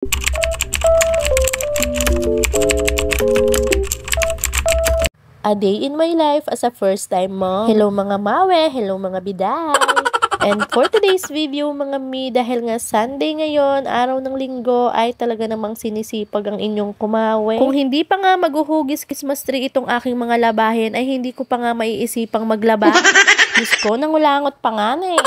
A day in my life as a first-time mom. Hello mga mawe, hello mga biday. And for today's video mga mi, dahil nga Sunday ngayon, araw ng linggo, ay talaga namang sinisipag ang inyong kumawe. Kung hindi pa nga maghuhugis Christmas tree itong aking mga labahin, ay hindi ko pa nga maiisipang maglaba. Diyos ko, nangulangot pa nga na eh.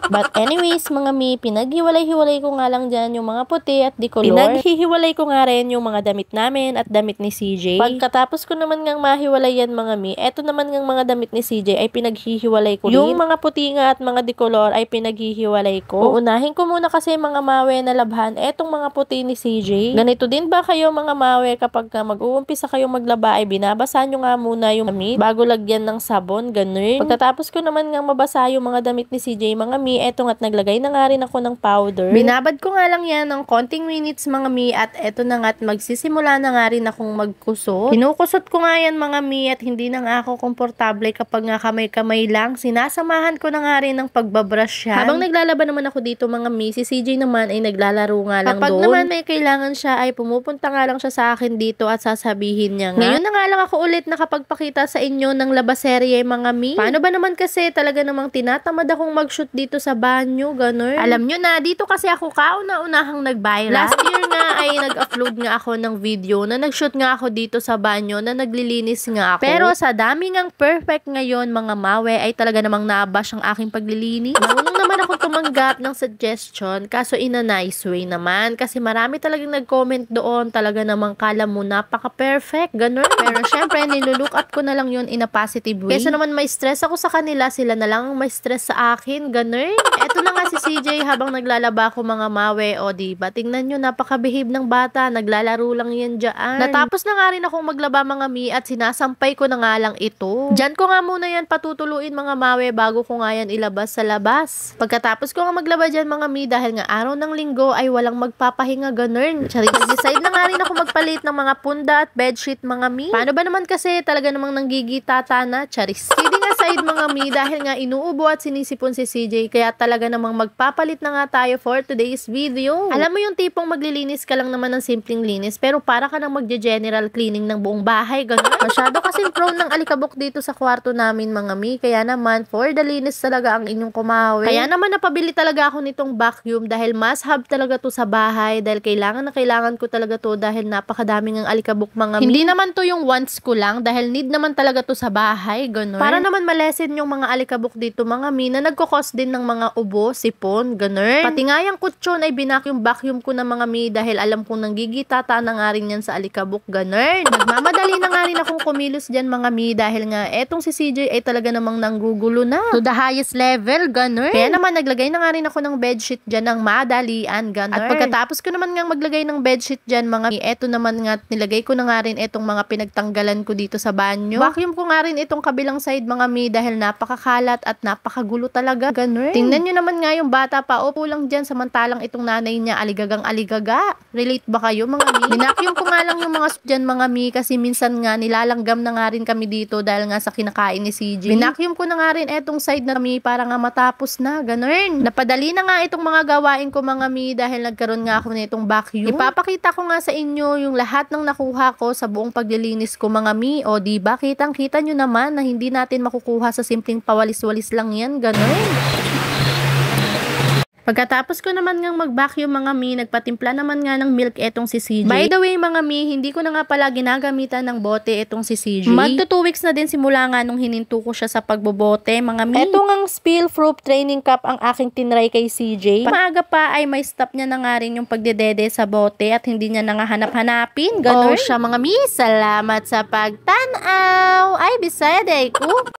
But anyways, mga mi, pinaghiwalay-hiwalay ko nga lang dyan yung mga puti at decolor. Pinaghihiwalay ko nga rin yung mga damit namin at damit ni CJ. Pagkatapos ko naman ngang mahiwalay yan mga mi, eto naman ngang mga damit ni CJ ay pinaghihiwalay ko rin. Yung mga puti nga at mga decolor ay pinaghihiwalay ko. Uunahin ko muna kasi mga mawe na labhan etong mga puti ni CJ. Ganito din ba kayo mga mawe kapag mag-uumpisa kayong maglaba ay binabasa nyo nga muna yung damit bago lagyan ng sabon, ganun. Pagkatapos ko naman ngang mabasa yung mga damit ni CJ mga mi, eto nga't naglagay na nga rin ako ng powder. Binabad ko nga lang yan ng konting minutes mga mi at eto na nga't magsisimula na nga rin akong magkusot. Kinukusot ko nga yan mga mi at hindi na nga ako komportable kapag nga kamay-kamay lang. Sinasamahan ko na nga rin ng pagbabrush yan. Habang naglalaba naman ako dito mga mi, si CJ naman ay naglalaro nga lang kapag doon. Kapag naman may kailangan siya ay pumupunta nga lang siya sa akin dito at sasabihin niya nga. Ngayon na nga lang ako ulit nakapagpakita sa inyo ng labaserye mga mi. Paano ba naman kasi talaga namang tinatamad akong mag-shoot dito sa banyo, ganun. Alam nyo na, dito kasi ako kauna-unahang nag-viral. Last year nga ay nag-upload nga ako ng video na nag-shoot nga ako dito sa banyo na naglilinis nga ako. Pero sa dami ngang perfect ngayon mga mawe ay talaga namang naabash ang aking paglilinis. Marunong naman ako tumanggap ng suggestion kaso in a nice way naman kasi marami talagang nag-comment doon talaga namang kala mo napaka-perfect, ganun. Pero syempre nilulook up ko na lang yun in a positive way. Kesa naman may stress ako sa kanila, sila na lang may stress sa akin, ganun. Eto na nga si CJ habang naglalaba ko mga mawe. O diba, tingnan nyo, napaka-behave ng bata. Naglalaro lang yan dyan. Natapos na nga rin akong maglaba mga mi at sinasampay ko na nga lang ito. Dyan ko nga muna yan patutuluin mga mawe bago ko nga yan ilabas sa labas. Pagkatapos ko nga maglaba dyan mga mi dahil nga araw ng linggo ay walang magpapahinga ganun. Decide na nga rin ako magpalit ng mga punda at bedsheet mga mi. Paano ba naman kasi talaga namang nanggigitata na? Charis. Kidding aside mga mi dahil nga inuubo at sinisipon si CJ kaya talaga namang magpapalit na nga tayo for today's video. Alam mo yung tipong maglilinis ka lang naman ng simpleng linis pero para ka nang magge-general cleaning ng buong bahay, ganun. Masyado kasing prone ng alikabok dito sa kwarto namin mga mi, kaya naman for the linis talaga ang inyong kumawi. Kaya naman napabili talaga ako nitong vacuum dahil must have talaga to sa bahay dahil kailangan na kailangan ko talaga to dahil napakadaming ang alikabok mga mi. Hindi naman to yung wants ko lang dahil need naman talaga to sa bahay, ganun. Para naman malesen yung mga alikabok dito mga mi na nagkukos din ng mga ubo, sipon, ganun. Pati nga yung kutsyon ay vacuum ko na mga mi dahil alam kong nanggigitata na nga rin yan sa alikabok, ganun. Nagmamadali na nga rin akong kumilos dyan mga mi dahil nga etong si CJ ay talaga namang nanggugulo na. To the highest level, ganun. Kaya naman naglagay na nga rin ako ng bedsheet dyan ng madalian, ganun. At pagkatapos ko naman nga maglagay ng bedsheet dyan mga mi, eto naman nga nilagay ko na nga rin etong mga pinagtanggalan ko dito sa banyo. Vacuum ko nga rin itong kabilang side mga mi dahil napakakalat at napakagulo talaga, ganun. Tingnan nyo naman nga yung bata pa, upo lang dyan samantalang itong nanay niya aligagang aligaga. Relate ba kayo mga mi? Binakyum ko nga lang yung mga dyan mga mi kasi minsan nga nilalanggam na nga rin kami dito dahil nga sa kinakain ni CJ. Binakyum ko na nga rin etong side na mi para nga matapos na, ganun. Napadali na nga itong mga gawain ko mga mi dahil nagkaroon nga ako nitong vacuum. Ipapakita ko nga sa inyo yung lahat ng nakuha ko sa buong paglilinis ko mga mi. O diba, kitang-kita nyo naman na hindi natin makukuha sa simpleng pawalis-walis lang yan, ganun. Pagkatapos ko naman ngang mag-vacuum mga mi, nagpatimpla naman nga ng milk etong si CJ. By the way mga mi, hindi ko na nga pala ginagamitan ng bote etong si CJ. Magto 2 weeks na din simula nga nung hininto ko siya sa pagbobote mga mi. Eto ngang spill proof training cup ang aking tinry kay CJ. Maaga pa ay may stop niya na nga rin yung pagdedede sa bote at hindi niya na nga hanap-hanapin. Ganun. O siya mga mi, salamat sa pagtanaw. Ay, bisaya day ko.